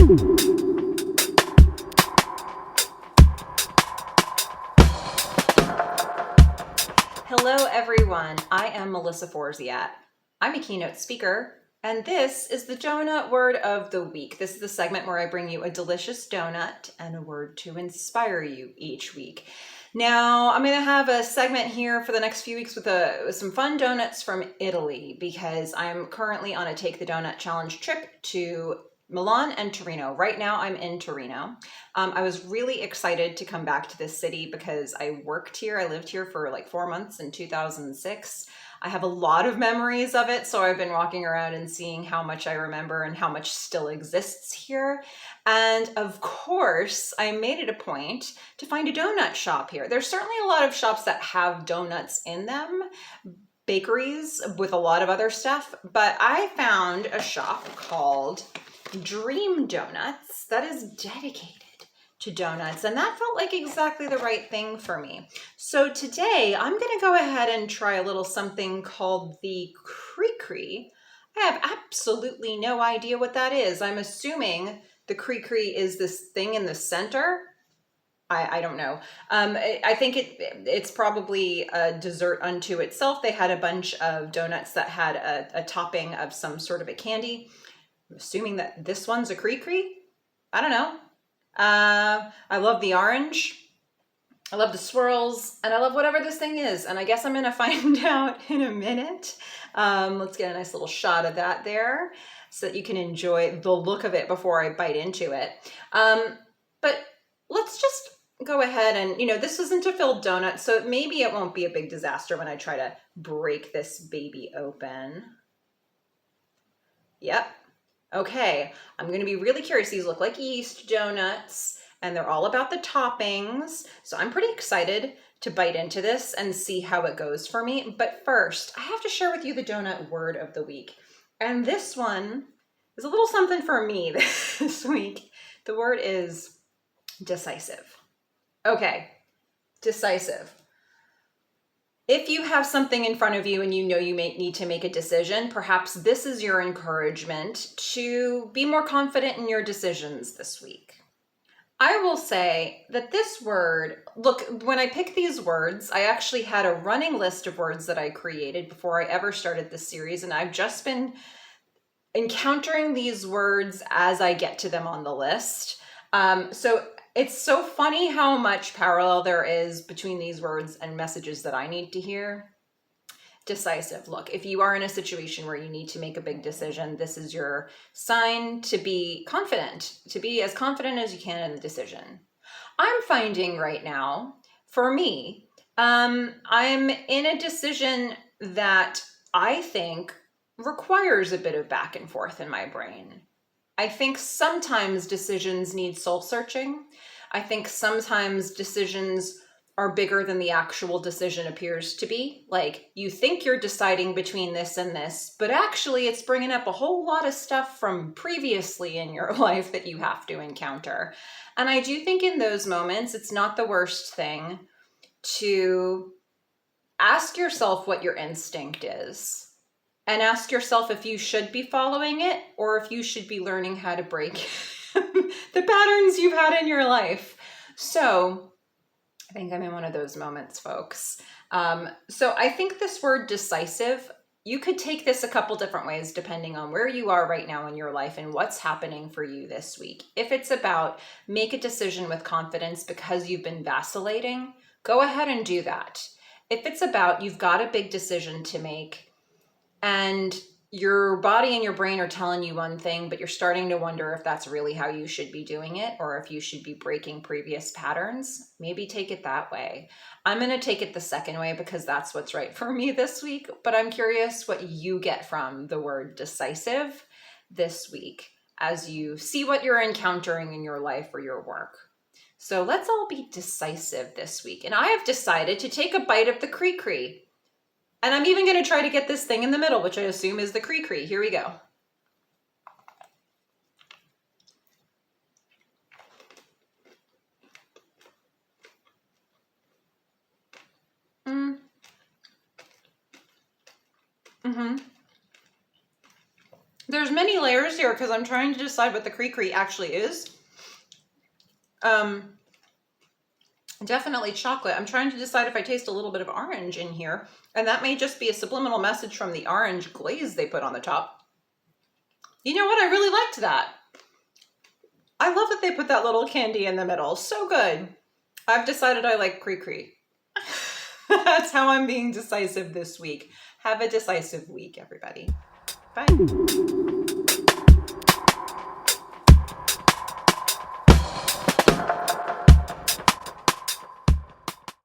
Hello, everyone. I am Melissa Forziat. I'm a keynote speaker, and this is the Doughnut Word of the Week. This is the segment where I bring you a delicious donut and a word to inspire you each week. Now, I'm going to have a segment here for the next few weeks with some fun donuts from Italy because I'm currently on a Take the Donut Challenge trip to Milan and Torino. Right now, I'm in Torino. I was really excited to come back to this city because I worked here. I lived here for like 4 months in 2006. I have a lot of memories of it, so I've been walking around and seeing how much I remember and how much still exists here. And of course, I made it a point to find a donut shop here. There's certainly a lot of shops that have donuts in them, bakeries with a lot of other stuff, but I found a shop called Dream Donuts that is dedicated to donuts, and that felt like exactly the right thing for me. So today I'm going to go ahead and try a little something called the Cri-Cri. I have absolutely no idea what that is. I'm assuming the Cri-Cri is this thing in the center. I don't know. I think it's probably a dessert unto itself. They had a bunch of donuts that had a topping of some sort of a candy. I'm assuming that this one's a Cri-Cri. I don't know. I love the orange. I love the swirls, and I love whatever this thing is. And I guess I'm gonna find out in a minute. Let's get a nice little shot of that there so that you can enjoy the look of it before I bite into it. But let's just go ahead and, this isn't a filled donut, so maybe it won't be a big disaster when I try to break this baby open. Yep. Okay, I'm going to be really curious. These look like yeast donuts, and they're all about the toppings. So I'm pretty excited to bite into this and see how it goes for me. But first, I have to share with you the donut word of the week. And this one is a little something for me this week. The word is decisive. Okay, decisive. If you have something in front of you and you know you may need to make a decision, perhaps this is your encouragement to be more confident in your decisions this week. I will say that this word, look, when I pick these words, I actually had a running list of words that I created before I ever started this series, and I've just been encountering these words as I get to them on the list. So it's so funny how much parallel there is between these words and messages that I need to hear. Decisive. Look, if you are in a situation where you need to make a big decision, this is your sign to be confident, to be as confident as you can in the decision. I'm finding right now, for me, I'm in a decision that I think requires a bit of back and forth in my brain. I think sometimes decisions need soul searching. I think sometimes decisions are bigger than the actual decision appears to be. Like, you think you're deciding between this and this, but actually it's bringing up a whole lot of stuff from previously in your life that you have to encounter. And I do think in those moments, it's not the worst thing to ask yourself what your instinct is. And ask yourself if you should be following it or if you should be learning how to break the patterns you've had in your life. So I think I'm in one of those moments, folks. So I think this word decisive, you could take this a couple different ways depending on where you are right now in your life and what's happening for you this week. If it's about make a decision with confidence because you've been vacillating, go ahead and do that. If it's about you've got a big decision to make, and your body and your brain are telling you one thing, but you're starting to wonder if that's really how you should be doing it or if you should be breaking previous patterns, maybe take it that way. I'm going to take it the second way because that's what's right for me this week, but I'm curious what you get from the word decisive this week as you see what you're encountering in your life or your work. So let's all be decisive this week. And I have decided to take a bite of the Cri-Cri. And I'm even going to try to get this thing in the middle, which I assume is the Cri-Cri. Here we go. There's many layers here because I'm trying to decide what the Cri-Cri actually is. Definitely chocolate. I'm trying to decide if I taste a little bit of orange in here, and that may just be a subliminal message from the orange glaze they put on the top. You know what? I really liked that. I love that they put that little candy in the middle. So good. I've decided I like Cri-Cri. That's how I'm being decisive this week. Have a decisive week, everybody. Bye.